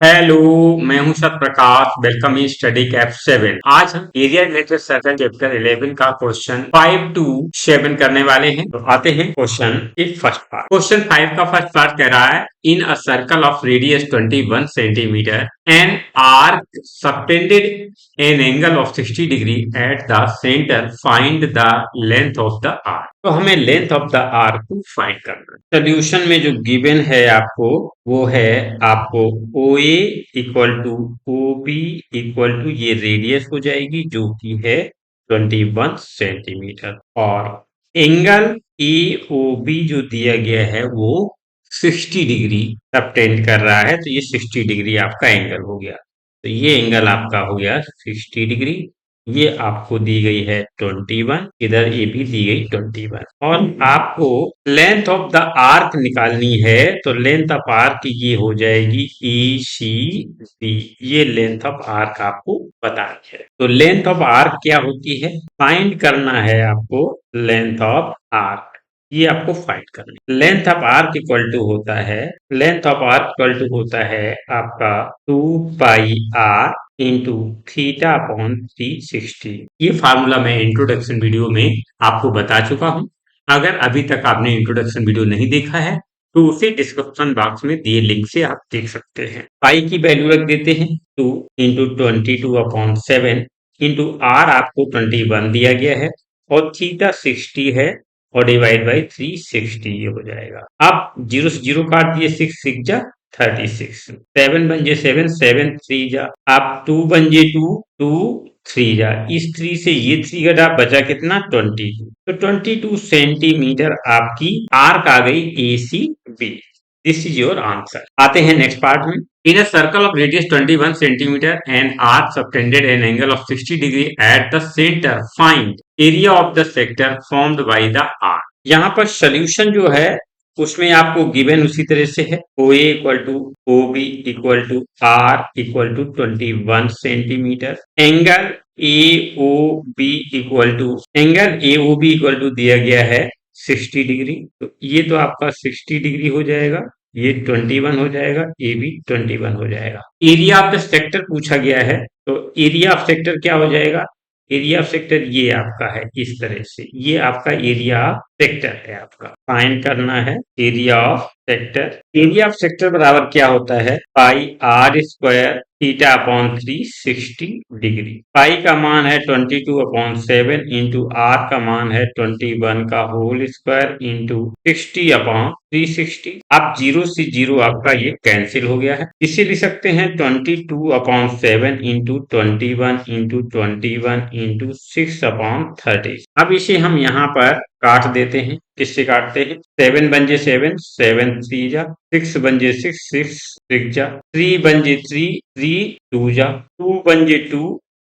Hello, मैं हूं Satprakash. Welcome in study cap 7। आज हम एरिया रिलेटेड सर्कल चैप्टर 11 का क्वेश्चन 5 to 7 करने वाले हैं। तो आते हैं क्वेश्चन के फर्स्ट पार्ट। क्वेश्चन 5 का फर्स्ट पार्ट कह रहा है, in a circle of radius 21 centimetre an arc subtended an angle of 60 degree at the centre, find the length of the arc. तो हमें लेंथ ऑफ द आर्क को find करना है। Solution में जो गिवन है आपको वो है आपको O A equal to O B equal to ये रेडियस हो जाएगी जो कि है 21 सेंटीमीटर, और एंगल ए ओ बी जो दिया गया है वो 60 डिग्री सबटेंड कर रहा है, तो ये 60 डिग्री आपका एंगल हो गया। तो ये एंगल आपका हो गया 60 डिग्री। ये आपको दी गई है 21, इधर ये भी दी गई 21, और आपको लेंथ ऑफ द आर्क निकालनी है। तो लेंथ ऑफ आर्क ये हो जाएगी ई सी बी। ये लेंथ ऑफ आर्क आपको बतानी है। तो लेंथ ऑफ आर्क क्या होती है, फाइंड करना है आपको लेंथ ऑफ आर्क। ये आपको फाइंड करना है। Length of arc equal to होता है, length of arc equal to होता है आपका 2 pi r into theta upon 360। ये फार्मूला मैं इंट्रोडक्शन वीडियो में आपको बता चुका हूं। अगर अभी तक आपने इंट्रोडक्शन वीडियो नहीं देखा है तो उसे डिस्क्रिप्शन बॉक्स में दिए लिंक से आप देख सकते हैं। पाई की वैल्यू रख देते हैं 2 इंटू 22 अपॉन 7 इंटू आर आपको 21 दिया गया है, और थीटा 60 है, और डिवाइड बाई 360 ये हो जाएगा। अब जीरो से जीरो काट दिए, 6 6 जा 36, 7 बन जे 7, 7 3 जा, आप 2 बन जे 2, 2 3 जा, इस 3 से ये 3 घटा, बचा कितना 22। तो 22 सेंटीमीटर आपकी आर्क आ गई A C B. This is your answer. आते हैं नेक्स्ट पार्ट में। In a circle of radius 21 centimetre and arc subtended an angle of 60 degree at the centre, find area of the sector formed by the arc. यहाँ पर solution जो है उसमें आपको given उसी तरह से है, O A equal to O B equal to R equal to 21 centimetre, angle A O B equal to दिया गया है 60 डिग्री। तो ये तो आपका 60 डिग्री हो जाएगा, ये 21 हो जाएगा, ये भी 21 हो जाएगा। एरिया ऑफ द सेक्टर पूछा गया है, तो एरिया ऑफ सेक्टर क्या हो जाएगा, एरिया ऑफ सेक्टर ये आपका है इस तरह से, ये आपका एरिया ऑफ सेक्टर है। आपका फाइंड करना है area of sector. Area of sector बराबर क्या होता है, pi R square theta upon 360 degree. Pi का मान है 22 अपॉन 7 इंटू आर का मान है 21 का होल स्क्वायर इंटू 60 अपॉन 360। अब जीरो से जीरो आपका ये कैंसिल हो गया है। इसे लिख सकते हैं 22 upon 7 into 21 into 21 into 6 upon 30। अब इसे हम यहाँ पर काट देते हैं। किससे काटते हैं, 7 बन जे 7, 7 3 जा, 6 बन जे 6, 6 6 जा, 3 बन जे 3, 3 2 जा, 2 बन जे 2,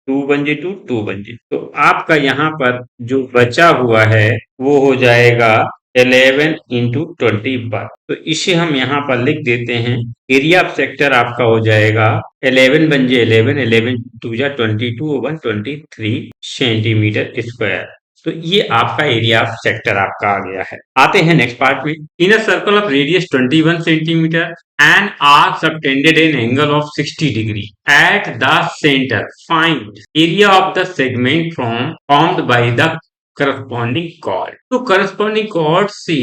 2 बन जे 2, 2 बन जे। तो आपका यहाँ पर जो बचा हुआ है वो हो जाएगा 11 इंटू 21। तो इसे हम यहाँ पर लिख देते हैं, एरिया ऑफ सेक्टर आपका हो जाएगा 11 बन जे 11, 11 2 जा 22 ओवन 23 सेंटीमीटर स्क्वायर। तो ये आपका एरिया ऑफ सेक्टर आपका आ गया है। आते हैं नेक्स्ट पार्ट में। In a circle of radius 21 centimetre and arc subtended an angle of 60 degree at the centre, find area of the segment formed by the corresponding chord. तो corresponding chord से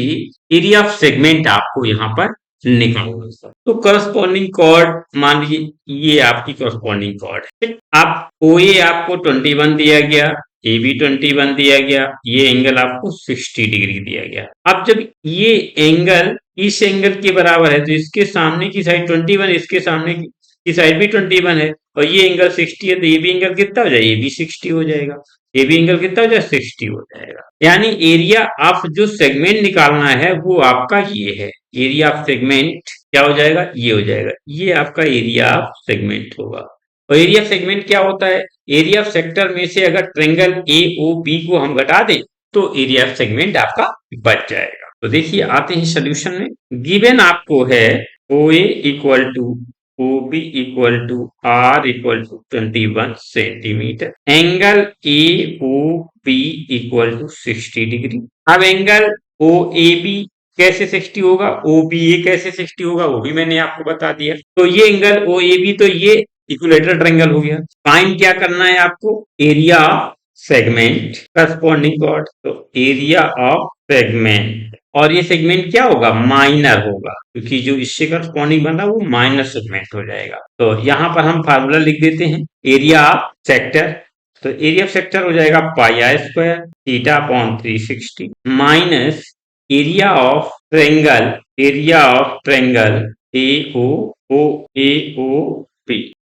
area of segment आपको यहाँ पर निकालना। तो corresponding cord मान लीजिए ये आपकी करस्पॉन्डिंग कॉर्ड है। आप ओ ए आपको 21 दिया गया, ए बी 21 दिया गया, ये एंगल आपको 60 डिग्री दिया गया। अब जब ये एंगल इस एंगल के बराबर है तो इसके सामने की साइड 21, इसके सामने की साइड भी 21 है, और ये एंगल 60 है, तो ये भी एंगल कितना हो जाएगा, ये भी 60 हो जाएगा, ये भी एंगल कितना हो जाएगा 60 हो जाएगा। यानी एरिया ऑफ जो सेगमेंट निकालना है वो आपका ये है। एरिया ऑफ सेगमेंट क्या हो जाएगा, ये हो जाएगा, ये आपका एरिया ऑफ सेगमेंट होगा। और एरिया ऑफ सेगमेंट क्या होता है, एरिया ऑफ सेक्टर में से अगर ट्रेंगल ए ओ बी को हम घटा दें तो एरिया ऑफ सेगमेंट आपका बच जाएगा। तो देखिए आते हैं सोल्यूशन में। गिवन आपको है O A equal to O B equal to R equal to 21 centimetre, angle A O B equal to 60 degree. अब एंगल ओ ए बी कैसे 60 होगा, OBA कैसे 60 होगा वो भी मैंने आपको बता दिया। तो ये एंगल OAB, तो ये इक्विलेटरल ट्रायंगल हो गया। फाइंड क्या करना है आपको, area of segment corresponding chord. तो एरिया ऑफ सेगमेंट, और ये सेगमेंट क्या होगा, माइनर होगा, क्योंकि जो इससे करस्पॉन्डिंग बन रहा है वो माइनर सेगमेंट हो जाएगा। तो यहाँ पर हम फार्मूला लिख देते हैं, एरिया ऑफ सेक्टर। तो एरिया ऑफ सेक्टर हो जाएगा pi R square theta upon 360 minus area of triangle, area of triangle AOB।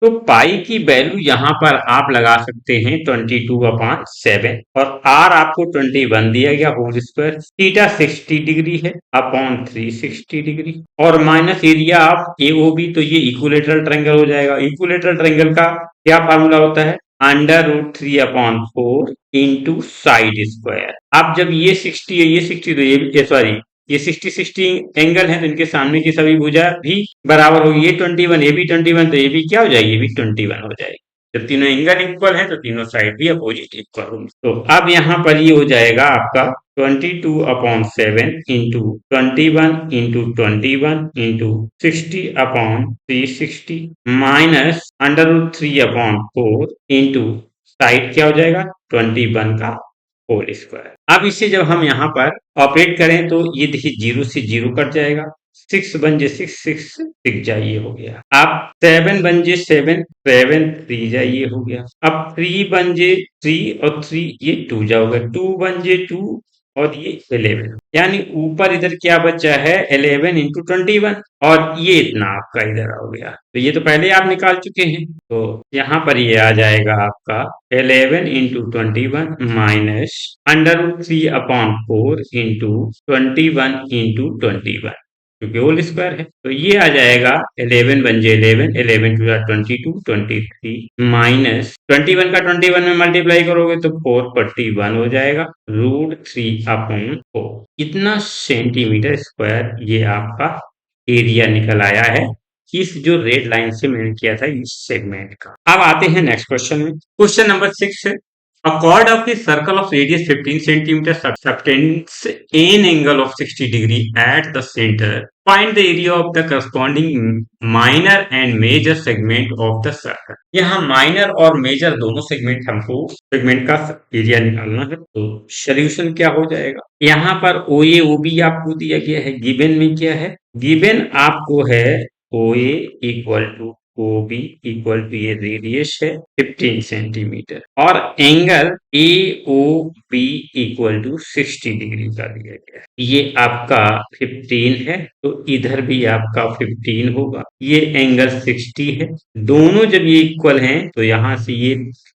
तो पाई की वैल्यू यहाँ पर आप लगा सकते हैं 22/7, और आर आपको 21 दिया गया होल स्क्वायर, थीटा 60 डिग्री है अपॉन 360 डिग्री, और माइनस एरिया ऑफ AOB। तो ये इक्विलेटरल ट्रायंगल हो जाएगा। इक्विलेटरल ट्रायंगल का क्या फार्मूला होता है, √3/4 इंटू साइड स्क्वायर। अब जब ये 60 है, ये 60, तो ये सॉरी ये 60 एंगल है, तो इनके सामने की सभी भुजा भी बराबर होगी। ये 21, ये भी 21, तो ये भी क्या हो जाएगी, ये भी 21 हो जाएगी। जब तीनों एंगल इक्वल है तो तीनों साइड भी अपोजिट इक्वल होंगी। तो अब यहाँ पर ये हो जाएगा आपका 22/7 into 21 into 21 into 60/360 minus √3/4 into side क्या हो जाएगा 21 का होल स्क्वायर। अब इसे जब हम यहाँ पर ऑपरेट करें तो ये देखिए 0 से 0 कट जाएगा, 6 बन जे 6, 6 6 जाइए हो गया। अब 7 बन जे 7, 7 3 जाइए हो गया। अब 3 बन जे 3 और 3 ये 2 जाओगे, 2 बन जे 2 और ये 11, यानी ऊपर इधर क्या बचा है 11 इंटू 21, और ये इतना आपका इधर हो गया। तो ये तो पहले आप निकाल चुके हैं, तो यहाँ पर ये आ जाएगा आपका 11 इंटू 21 माइनस √3/4 इंटू 21 इंटू 21, क्योंकि होल स्क्वायर है। तो ये आ जाएगा 11 बन जे 11, 11 टू 22, 23 माइनस 21 का 21 में मल्टीप्लाई करोगे तो 441 हो जाएगा, √3/4। इतना सेंटीमीटर स्क्वायर ये आपका एरिया निकल आया है इस जो रेड लाइन से मैंने किया था इस सेगमेंट का। अब आते हैं नेक्स्ट क्वेश्चन में। क्वेश्चन नंबर 6 है, a chord of the circle of radius 15 centimeter subtends an angle of 60 degree at the center. Find the area of the corresponding minor and major segment of the circle. यहाँ minor और major दोनों segment हमको segment का area निकालना है। तो solution क्या हो जाएगा, यहाँ पर OA OB आपको दिया गया है, गिवन में क्या है, गिवन आपको है OA equal to OB equal to ये रेडियस है 15 सेंटीमीटर, और angle AOB equal to 60 degree का दिया गया है। ये आपका 15 है, तो इधर भी आपका 15 होगा। ये एंगल 60 है, दोनों जब ये इक्वल हैं तो यहाँ से ये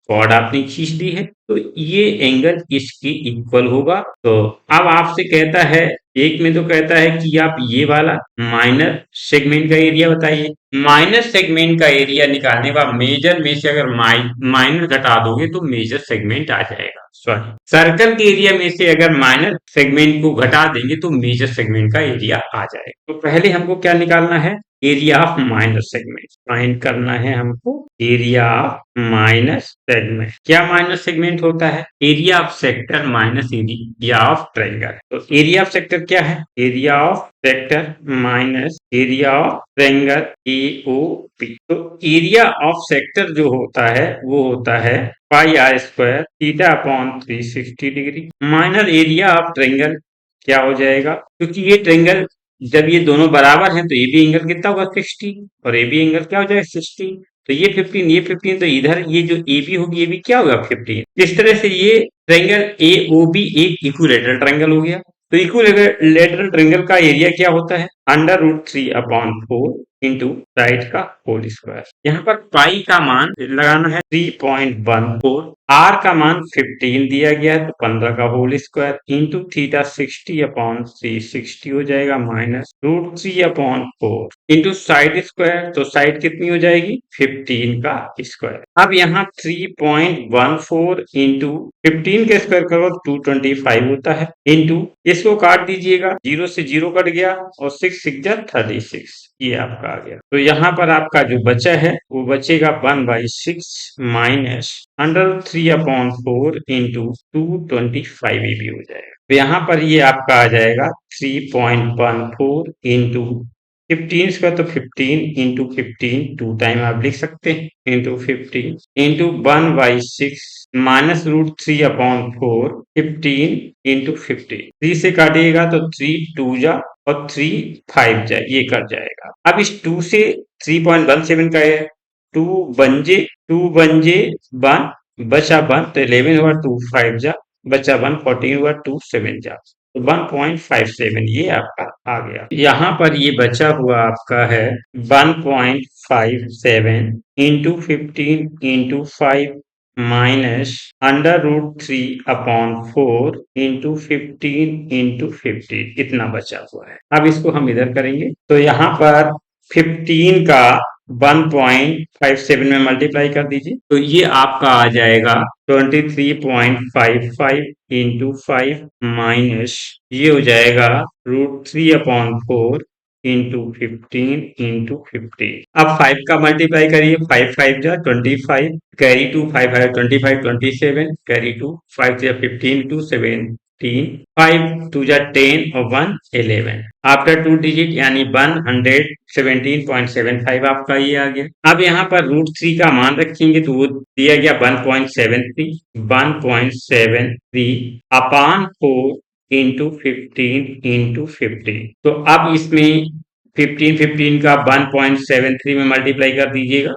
कॉर्ड आपने खींच दी है, तो ये एंगल इसकी इक्वल होगा। तो अब आपसे कहता है, एक में तो कहता है कि आप ये वाला माइनर सेगमेंट का एरिया बताइए। माइनर सेगमेंट का एरिया निकालने के बाद मेजर में से अगर माइनर घटा दोगे तो मेजर सेगमेंट आ जाएगा। सॉरी, सर्कल के एरिया में से अगर माइनर सेगमेंट को घटा देंगे तो मेजर सेगमेंट का एरिया आ जाएगा। तो पहले हमको क्या निकालना है, area of minor segment find करना है हमको, एरिया ऑफ माइनर सेगमेंट। क्या माइनर सेगमेंट होता है, area of sector minus area of triangle. तो एरिया ऑफ सेक्टर क्या है, area of sector minus area of triangle AOB। तो एरिया ऑफ सेक्टर जो होता है वो होता है pi R square theta upon 360 degree minus area of triangle क्या हो जाएगा, क्योंकि ये ट्रायंगल जब ये दोनों बराबर हैं तो ये भी एंगल कितना होगा 60, और ये भी एंगल क्या हो जाएगा 60। तो ये 15, ये 15, तो इधर ये जो AB होगी ये भी क्या होगा 15। इस तरह से ये ट्रायंगल AOB एक इक्विलेटरल ट्रायंगल हो गया। तो इक्विलेटरल ट्रायंगल का एरिया क्या होता है, √3/4 इंटू साइड का होल स्क्वायर। यहाँ पर पाई का मान लगाना है 3.14, आर का मान 15 दिया गया है तो 15 का होल स्क्वायर इंटू थीटा 60/360 हो जाएगा माइनस √3/4 इंटू साइड स्क्वायर। तो साइड कितनी हो जाएगी 15 का स्क्वायर। अब यहाँ 3.14 इंटू 15 के स्क्वायर करो 225 होता है, इंटू इसको काट दीजिएगा, 0 से 0 कट गया और 6 6 जा 36, ये आपका आ गया। तो यहाँ पर आपका जो बचा है वो बचेगा 1/6 माइनस √3/4 इंटू 225 AB हो जाएगा। तो यहाँ पर ये आपका आ जाएगा 3.14 इंटू 15 स्क्वायर, तो 15 इंटू 15 2 टाइम आप लिख सकते हैं, into 15 into 1/6 minus root 3/4 15 into 15 3 से काटिएगा तो 3 2 जा और 3 5 जा, ये कट जाएगा। अब इस 2 से 3.17 का है, 2 1 बचा 1, तो 11 हुआ, 2 5 जा बचा 1, 14 हुआ, 2 7 जा, तो 1.57 ये आपका आ गया। यहाँ पर ये बचा हुआ आपका है 1.57 into 15 into 5 minus under root 3/4 into 15 into 15, इतना बचा हुआ है। अब इसको हम इधर करेंगे, तो यहाँ पर 15 का 1.57 में मल्टीप्लाई कर दीजिए, तो ये आपका आ जाएगा 23.55 इंटू 5 माइनस ये हो जाएगा रूट 3/4 इंटू 15 इंटू 15। अब 5 का मल्टीप्लाई करिए, 5 5 जा 25, कैरी 2 5 है 25 27, कैरी 2 5 जा 15 2 17, 5 2 जा 10 और 1 11। आफ्टर 2 डिजिट यानी 117.75 आपका ये आ गया। अब यहाँ पर रूट 3 का मान रखेंगे, तो वो दिया गया 1.73 अपान 4 इंटू 15 इंटू 15। तो अब इसमें 15 का 1.73 में मल्टीप्लाई कर दीजिएगा,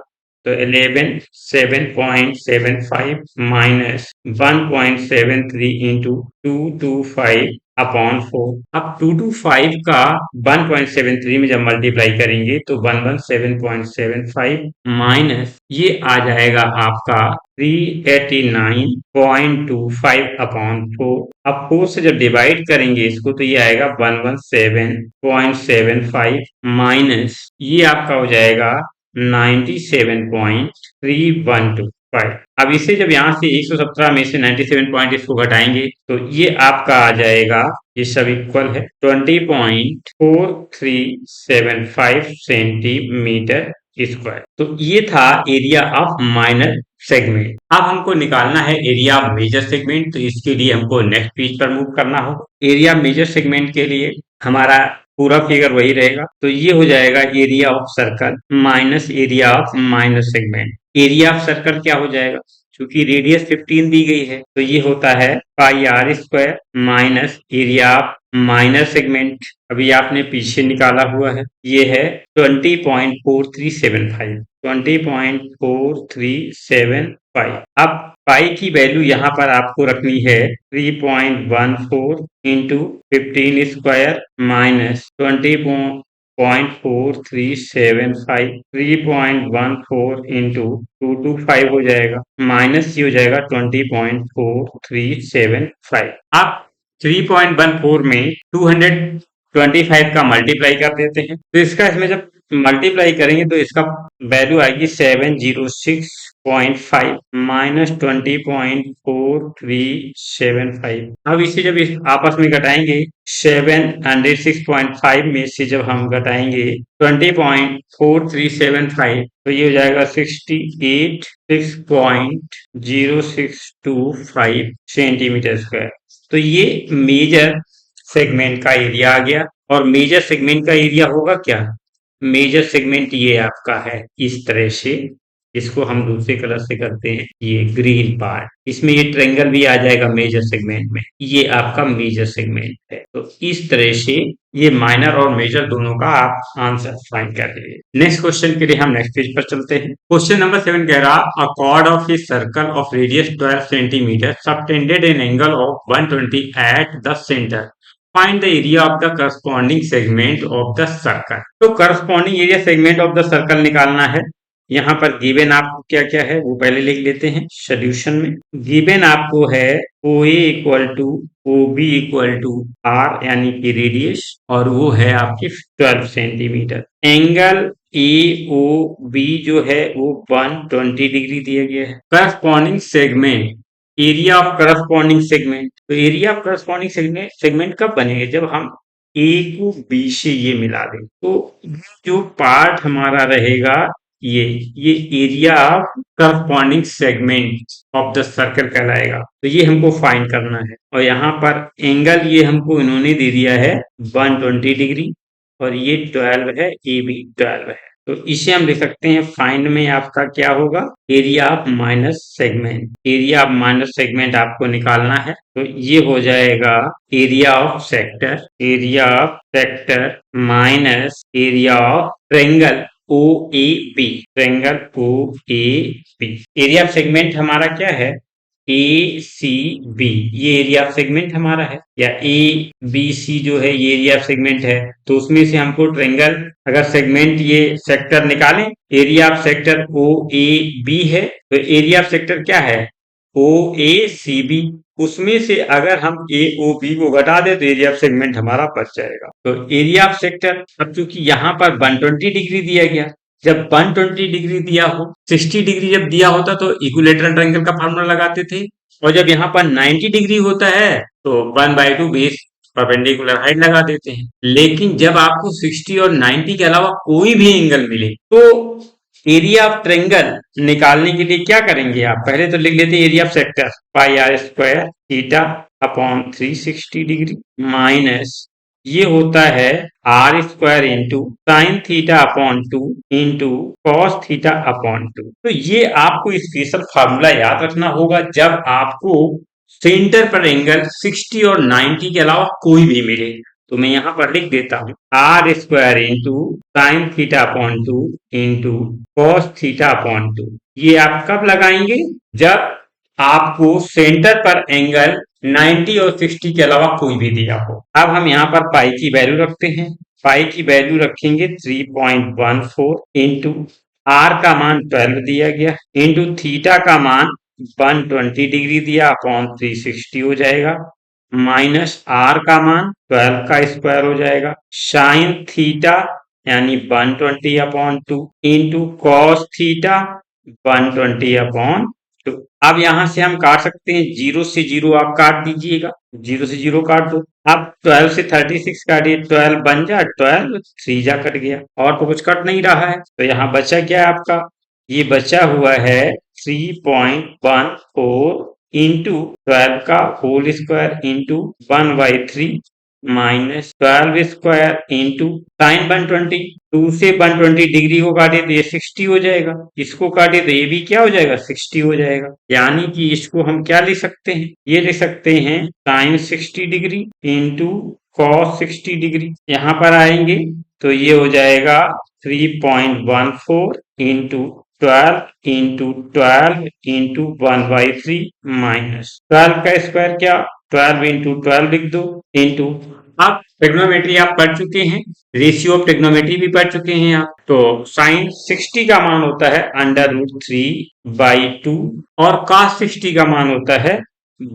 तो 11 7.75 माइनस 1.73 इंटू 225 अपॉन 4। अब 225 का 1.73 में जब मल्टीप्लाई करेंगे तो 117.75 माइनस ये आ जाएगा आपका 389.25 अपॉन 4। अब 4 से जब डिवाइड करेंगे इसको तो ये आएगा 117.75 माइनस ये आपका हो जाएगा 97.3125। अब इसे जब यहाँ से 117 में से 97 पॉइंट इसको घटाएंगे तो ये आपका आ जाएगा, ये सब इक्वल है 20.4375 सेंटीमीटर स्क्वायर। तो ये था एरिया ऑफ माइनर सेगमेंट। अब हमको निकालना है एरिया ऑफ मेजर सेगमेंट, तो इसके लिए हमको नेक्स्ट पेज पर मूव करना होगा। एरिया मेजर सेगमेंट के लिए हमारा पूरा फिगर वही रहेगा, तो ये हो जाएगा area of circle minus area of minor segment. Area of circle क्या हो जाएगा, क्योंकि रेडियस 15 दी गई है तो ये होता है pi R square minus area of minor segment, अभी आपने पीछे निकाला हुआ है, ये है 20.4375 20.4375। अब पाई की वैल्यू यहाँ पर आपको रखनी है 3.14 इंटू 15 स्क्वायर माइनस 20.4375 3.14 इंटू 225 हो जाएगा, माइनस ये हो जाएगा 20.4375। आप 3.14 में 225 का मल्टीप्लाई कर देते हैं, तो इसका इसमें जब मल्टीप्लाई करेंगे तो इसका वैल्यू आएगी 706.5 माइनस 20.4375। अब इसे जब इस आपस में घटाएंगे 706.5 में से जब हम घटाएंगे 20.4375 तो ये हो जाएगा 68.0625 सेंटीमीटर स्क्वायर। तो ये मेजर सेगमेंट का एरिया आ गया। और मेजर सेगमेंट का एरिया होगा क्या, मेजर सेगमेंट ये आपका है इस तरह से, इसको हम दूसरे कलर से करते हैं, ये ग्रीन पार्ट, इसमें ये ट्रायंगल भी आ जाएगा मेजर सेगमेंट में, ये आपका मेजर सेगमेंट है। तो इस तरह से ये माइनर और मेजर दोनों का आप आंसर फाइंड कर लीजिए। नेक्स्ट क्वेश्चन के लिए हम नेक्स्ट पेज पर चलते हैं। क्वेश्चन नंबर 7 कह रहा, a chord of a circle of radius 12 centimetre subtended an angle of 120 at the centre, find the area of the corresponding segment of the circle. तो corresponding area segment of the circle निकालना है। यहाँ पर given आपको क्या क्या है वो पहले लिख लेते हैं सॉल्यूशन में। गिवन आपको है OA equal to OB equal to R यानी कि रेडियस, और वो है आपकी 12 सेंटीमीटर। एंगल AOB जो है वो 120 डिग्री दिया गया है। Corresponding segment, area of corresponding segment, तो एरिया ऑफ करस्पॉन्डिंग सेगमेंट कब बनेगा, जब हम A को B से ये मिला दें, तो जो पार्ट हमारा रहेगा ये area of corresponding segment of the circle कहलाएगा। तो ये हमको फाइंड करना है। और यहाँ पर एंगल ये हमको इन्होंने दे दिया है 120 डिग्री और ये 12 है, ये भी 12 है। तो इसे हम लिख सकते हैं फाइंड में आपका क्या होगा, area of minus segment. Area of minus segment आपको निकालना है, तो ये हो जाएगा area of sector, area of sector minus area of triangle O A B, triangle O A B. Area of segment हमारा क्या है, ए सी बी, ये एरिया ऑफ सेगमेंट हमारा है, या ए बी सी जो है ये एरिया ऑफ सेगमेंट है। तो उसमें से हमको ट्रायंगल, अगर सेगमेंट ये सेक्टर निकालें, area of sector O A B है, तो एरिया ऑफ सेक्टर क्या है, ओ ए सी बी। उसमें से अगर हम ए ओ बी को घटा दे तो एरिया ऑफ सेगमेंट हमारा बच जाएगा। तो एरिया ऑफ सेक्टर, अब चूंकि यहाँ पर 120 डिग्री दिया गया, जब 120 डिग्री दिया हो, 60 डिग्री जब दिया होता तो इक्विलेटरल ट्रायंगल का फार्मूला लगाते थे, और जब यहाँ पर 90 डिग्री होता है तो 1/2 बेस परपेंडिकुलर हाइट लगा देते हैं। लेकिन जब आपको 60 और 90 के अलावा कोई भी एंगल मिले तो एरिया ऑफ ट्रायंगल निकालने के लिए क्या करेंगे आप, पहले तो लिख लेते हैं area of sector, pi R square theta upon 360 degree minus ये होता है R square into sine theta upon 2 into cos theta upon 2। तो ये आपको स्पेशल फार्मूला याद रखना होगा जब आपको सेंटर पर एंगल 60 और 90 के अलावा कोई भी मिले। तो मैं यहाँ पर लिख देता हूँ R square into sine theta upon 2 into cos theta upon 2। ये आप कब लगाएंगे, जब आपको सेंटर पर एंगल 90 और 60 के अलावा कोई भी दिया हो। अब हम यहाँ पर पाई की वैल्यू रखते हैं, पाई की वैल्यू रखेंगे 3.14 इंटू आर का मान 12 दिया गया इंटू थीटा का मान 120 डिग्री दिया अपॉन 360 हो जाएगा, माइनस आर का मान 12 का स्क्वायर हो जाएगा, साइन थीटा यानी 120 upon 2 into cos theta 120 upon 2। अब यहां से हम काट सकते हैं, 0 से 0 आप काट दीजिएगा, 0 से 0 काट दो। अब 12 से 36 काटिए, 12 बन जा 12, 3 जा कट गया, और तो कुछ कट नहीं रहा है। तो यहाँ बचा क्या है आपका, ये बचा हुआ है 3.14 इंटू 12 का whole square into 1/3 minus 12 square into sine 120, 2 से 120 डिग्री को काटे तो ये 60 हो जाएगा, इसको काटे तो ये भी क्या हो जाएगा 60 हो जाएगा। यानी कि इसको हम क्या लिख सकते हैं, ये लिख सकते हैं sine 60 degree into cos 60 degree. यहाँ पर आएंगे तो ये हो जाएगा 3.14 इंटू 12 इंटू 12 इंटू 1/3 माइनस 12 का स्क्वायर क्या 12 इंटू 12 लिख दो इंटू, अब ट्रिग्नोमेट्री आप पढ़ चुके हैं, रेशियो ऑफ ट्रिग्नोमेट्री भी पढ़ चुके हैं आप। तो साइन 60 का मान होता है √3/2 और cos 60 का मान होता है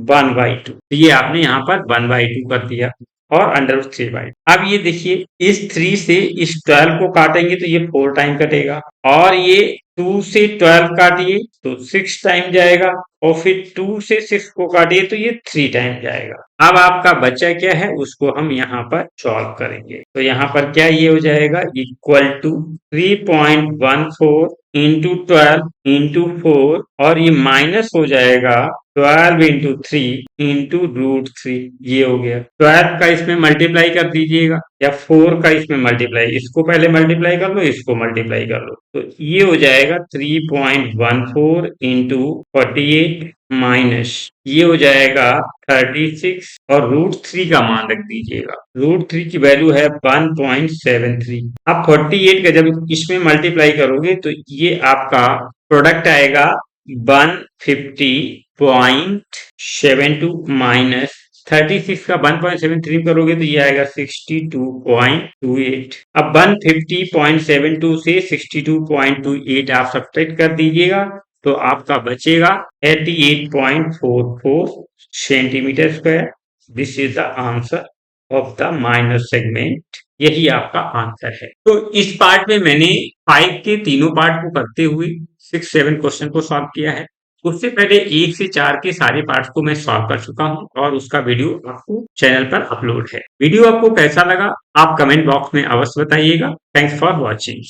1/2। ये आपने यहाँ पर 1/2 कर दिया और √3/2। अब ये देखिए इस 3 से इस 12 को काटेंगे तो ये 4 टाइम कटेगा, और ये 2 से 12 काटिए तो 6 टाइम जाएगा, और फिर 2 से 6 को काटिए तो ये 3 टाइम जाएगा। अब आपका बच्चा क्या है उसको हम यहाँ पर सॉल्व करेंगे। तो यहाँ पर क्या ये हो जाएगा इक्वल टू 3.14 इंटू 12 इंटू 4, और ये माइनस हो जाएगा 12 इंटू 3 इंटू √3। ये हो गया, 12 का इसमें मल्टीप्लाई कर दीजिएगा, या 4 का इसमें मल्टीप्लाई, इसको पहले मल्टीप्लाई कर लो, इसको मल्टीप्लाई कर लो, तो ये हो जाएगा 3.14 इंटू 48 माइनस ये हो जाएगा 36, और √3 का मान रख दीजिएगा, √3 की वैल्यू है 1.73। अब 48 का जब इसमें मल्टीप्लाई करोगे तो ये आपका प्रोडक्ट आएगा 150.72 माइनस 36 का 1.73 करोगे तो ये आएगा 62.28। अब 150.72 से 62.28 आप सब्ट्रैक्ट कर दीजिएगा तो आपका बचेगा 88.44 centimetre square. This is the answer of the minor segment, यही आपका आंसर है। तो इस पार्ट में मैंने 5 के तीनों पार्ट को करते हुए 6-7 क्वेश्चन को सॉल्व किया है। उससे पहले 1 से 4 के सारे पार्ट्स को मैं सॉल्व कर चुका हूं और उसका वीडियो आपको चैनल पर अपलोड है। वीडियो आपको कैसा लगा आप कमेंट बॉक्स में अवश्य बताइएगा। Thanks for watching.